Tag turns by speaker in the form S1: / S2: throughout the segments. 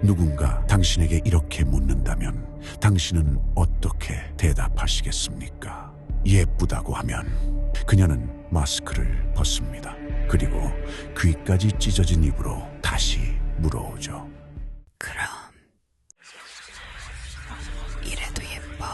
S1: 누군가 당신에게 이렇게 묻는다면 당신은 어떻게 대답하시겠습니까? 예쁘다고 하면 그녀는 마스크를 벗습니다. 그리고 귀까지 찢어진 입으로 다시 물어오죠.
S2: 그럼 이래도 예뻐?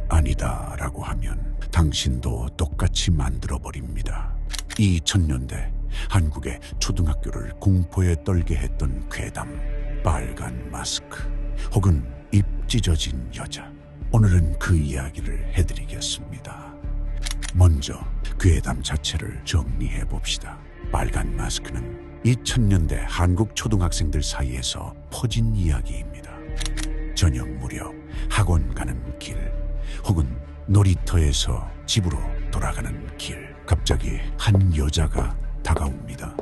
S1: 아니다 라고 하면 당신도 똑같이 만들어버립니다. 2000년대 한국의 초등학교를 공포에 떨게 했던 괴담, 빨간 마스크 혹은 입 찢어진 여자. 오늘은 그 이야기를 해드리겠습니다. 먼저 괴담 자체를 정리해 봅시다. 빨간 마스크는 2000년대 한국 초등학생들 사이에서 퍼진 이야기입니다. 저녁 무렵 학원 가는 길 혹은 놀이터에서 집으로 돌아가는 길, 갑자기 한 여자가 다가옵니다.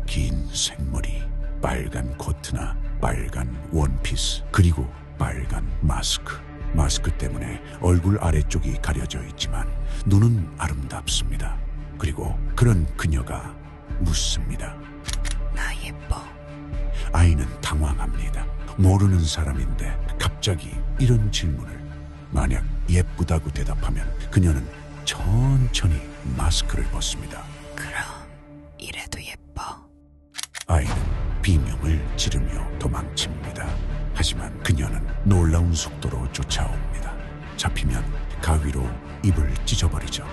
S1: 긴 생머리, 빨간 코트나 빨간 원피스, 그리고 빨간 마스크. 마스크 때문에 얼굴 아래쪽이 가려져 있지만 눈은 아름답습니다. 그리고 그런 그녀가 묻습니다.
S2: 나 예뻐?
S1: 아이는 당황합니다. 모르는 사람인데 갑자기 이런 질문을. 만약 예쁘다고 대답하면 그녀는 천천히 마스크를 벗습니다.
S2: 그럼 이래도 예뻐?
S1: 아이는 비명을 지르며 도망칩니다. 하지만 그녀는 놀라운 속도로 쫓아옵니다. 잡히면 가위로 입을 찢어버리죠.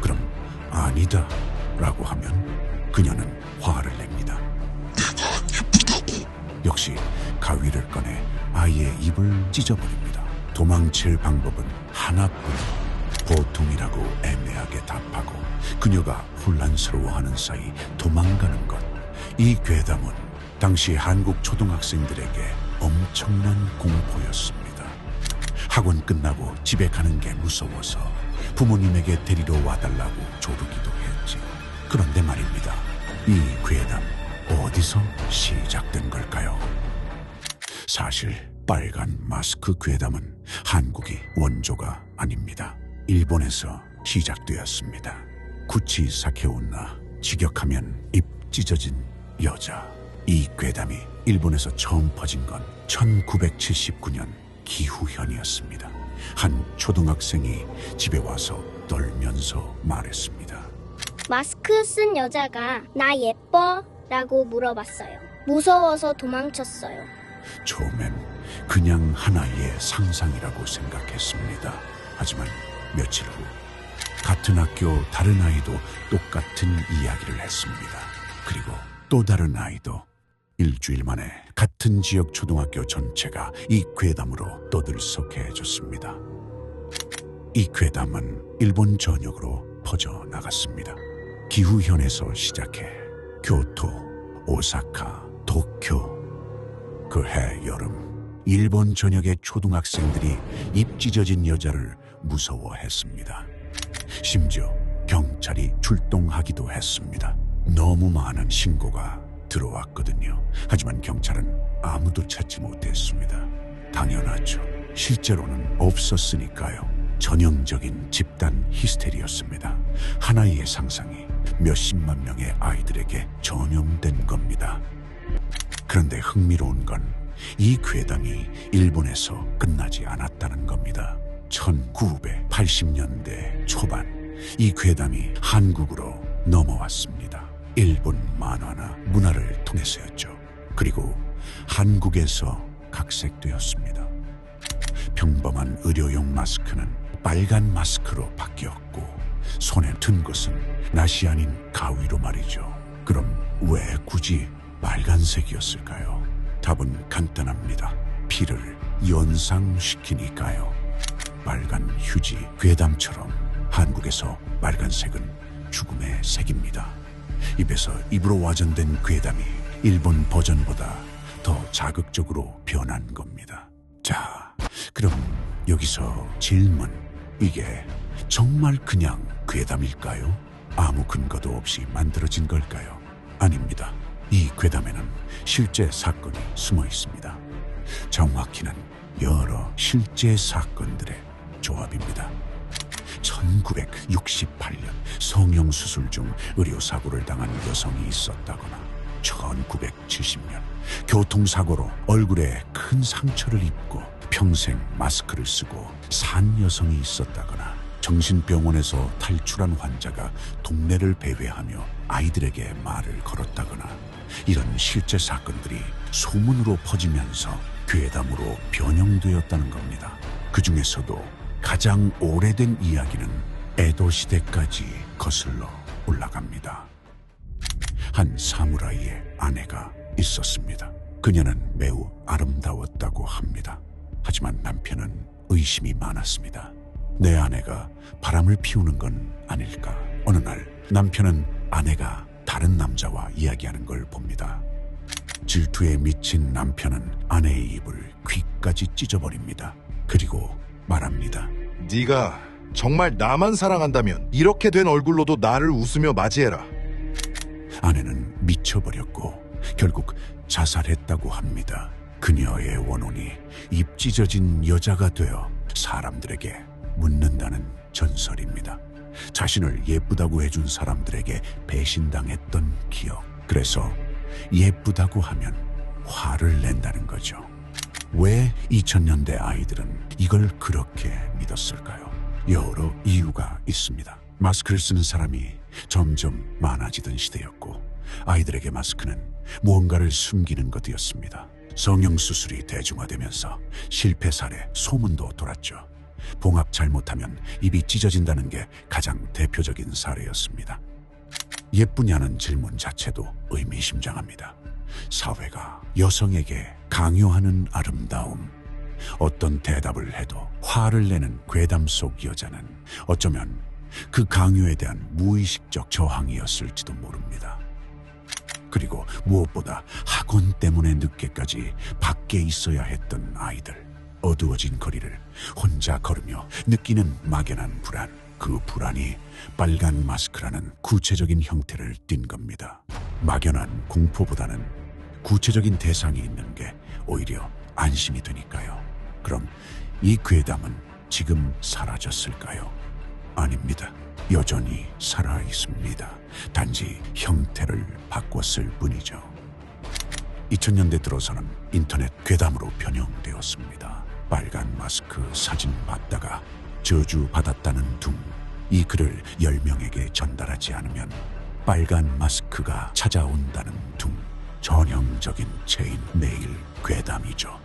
S1: 그럼 아니다 라고 하면 그녀는 화를 냅니다. 역시 가위를 꺼내 아이의 입을 찢어버립니다. 도망칠 방법은 하나뿐. 보통이라고 애매하게 답하고 그녀가 혼란스러워하는 사이 도망가는 것. 이 괴담은 당시 한국 초등학생들에게 엄청난 공포였습니다. 학원 끝나고 집에 가는 게 무서워서 부모님에게 데리러 와달라고 조르기도 했지. 그런데 말입니다. 이 괴담 어디서 시작된 걸까요? 사실 빨간 마스크 괴담은 한국이 원조가 아닙니다. 일본에서 시작되었습니다. 구치 사케오나, 직역하면 입 찢어진 여자. 이 괴담이 일본에서 처음 퍼진 건 1979년 기후현이었습니다. 한 초등학생이 집에 와서 떨면서 말했습니다.
S3: 마스크 쓴 여자가 나 예뻐? 라고 물어봤어요. 무서워서 도망쳤어요.
S1: 처음엔 그냥 하나의 상상이라고 생각했습니다. 하지만 며칠 후 같은 학교 다른 아이도 똑같은 이야기를 했습니다. 그리고 또 다른 아이도. 일주일 만에 같은 지역 초등학교 전체가 이 괴담으로 떠들썩해졌습니다. 이 괴담은 일본 전역으로 퍼져나갔습니다. 기후현에서 시작해 교토, 오사카, 도쿄. 그해 여름 일본 전역의 초등학생들이 입 찢어진 여자를 무서워했습니다. 심지어 경찰이 출동하기도 했습니다. 너무 많은 신고가 들어왔거든요. 하지만 경찰은 아무도 찾지 못했습니다. 당연하죠. 실제로는 없었으니까요. 전형적인 집단 히스테리였습니다. 하나의 상상이 몇십만 명의 아이들에게 전염된 겁니다. 그런데 흥미로운 건 이 괴담이 일본에서 끝나지 않았다는 겁니다. 1980년대 초반 이 괴담이 한국으로 넘어왔습니다. 일본 만화나 문화를 통해서였죠. 그리고 한국에서 각색되었습니다. 평범한 의료용 마스크는 빨간 마스크로 바뀌었고 손에 든 것은 낫이 아닌 가위로 말이죠. 그럼 왜 굳이 빨간색이었을까요? 답은 간단합니다. 피를 연상시키니까요. 빨간 휴지, 괴담처럼 한국에서 빨간색은 죽음의 색입니다. 입에서 입으로 와전된 괴담이 일본 버전보다 더 자극적으로 변한 겁니다. 자, 그럼 여기서 질문. 이게 정말 그냥 괴담일까요? 아무 근거도 없이 만들어진 걸까요? 아닙니다. 이 괴담에는 실제 사건이 숨어 있습니다. 정확히는 여러 실제 사건들의 조합입니다. 1968년 성형수술 중 의료사고를 당한 여성이 있었다거나 1970년 교통사고로 얼굴에 큰 상처를 입고 평생 마스크를 쓰고 산 여성이 있었다거나 정신병원에서 탈출한 환자가 동네를 배회하며 아이들에게 말을 걸었다거나 이런 실제 사건들이 소문으로 퍼지면서 괴담으로 변형되었다는 겁니다. 그 중에서도 가장 오래된 이야기는 에도 시대까지 거슬러 올라갑니다. 한 사무라이의 아내가 있었습니다. 그녀는 매우 아름다웠다고 합니다. 하지만 남편은 의심이 많았습니다. 내 아내가 바람을 피우는 건 아닐까? 어느 날 남편은 아내가 다른 남자와 이야기하는 걸 봅니다. 질투에 미친 남편은 아내의 입을 귀까지 찢어버립니다. 그리고 말합니다.
S4: 네가 정말 나만 사랑한다면 이렇게 된 얼굴로도 나를 웃으며 맞이해라.
S1: 아내는 미쳐버렸고 결국 자살했다고 합니다. 그녀의 원혼이 입 찢어진 여자가 되어 사람들에게 묻는다는 전설입니다. 자신을 예쁘다고 해준 사람들에게 배신당했던 기억. 그래서 예쁘다고 하면 화를 낸다는 거죠. 왜 2000년대 아이들은 이걸 그렇게 믿었을까요? 여러 이유가 있습니다. 마스크를 쓰는 사람이 점점 많아지던 시대였고 아이들에게 마스크는 무언가를 숨기는 것이었습니다. 성형수술이 대중화되면서 실패 사례 소문도 돌았죠. 봉합 잘못하면 입이 찢어진다는 게 가장 대표적인 사례였습니다. 예쁘냐는 질문 자체도 의미심장합니다. 사회가 여성에게 강요하는 아름다움, 어떤 대답을 해도 화를 내는 괴담 속 여자는 어쩌면 그 강요에 대한 무의식적 저항이었을지도 모릅니다. 그리고 무엇보다 학원 때문에 늦게까지 밖에 있어야 했던 아이들, 어두워진 거리를 혼자 걸으며 느끼는 막연한 불안, 그 불안이 빨간 마스크라는 구체적인 형태를 띈 겁니다. 막연한 공포보다는 구체적인 대상이 있는 게 오히려 안심이 되니까요. 그럼 이 괴담은 지금 사라졌을까요? 아닙니다. 여전히 살아 있습니다. 단지 형태를 바꿨을 뿐이죠. 2000년대 들어서는 인터넷 괴담으로 변형되었습니다. 빨간 마스크 사진 봤다가 저주받았다는 둥. 이 글을 10명에게 전달하지 않으면 빨간 마스크가 찾아온다는 둥. 전형적인 체인 메일 괴담이죠.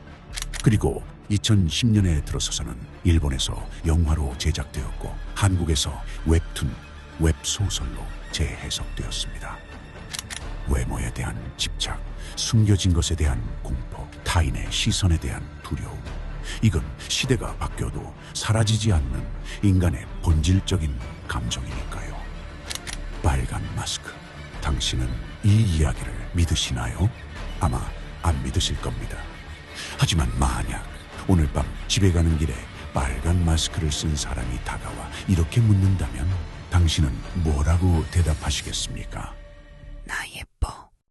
S1: 그리고 2010년에 들어서서는 일본에서 영화로 제작되었고 한국에서 웹툰, 웹소설로 재해석되었습니다. 외모에 대한 집착, 숨겨진 것에 대한 공포, 타인의 시선에 대한 두려움. 이건 시대가 바뀌어도 사라지지 않는 인간의 본질적인 감정이니까요. 빨간 마스크. 당신은 이 이야기를 믿으시나요? 아마 안 믿으실 겁니다. 하지만 만약 오늘 밤 집에 가는 길에 빨간 마스크를 쓴 사람이 다가와 이렇게 묻는다면 당신은 뭐라고 대답하시겠습니까?
S2: 나 예뻐.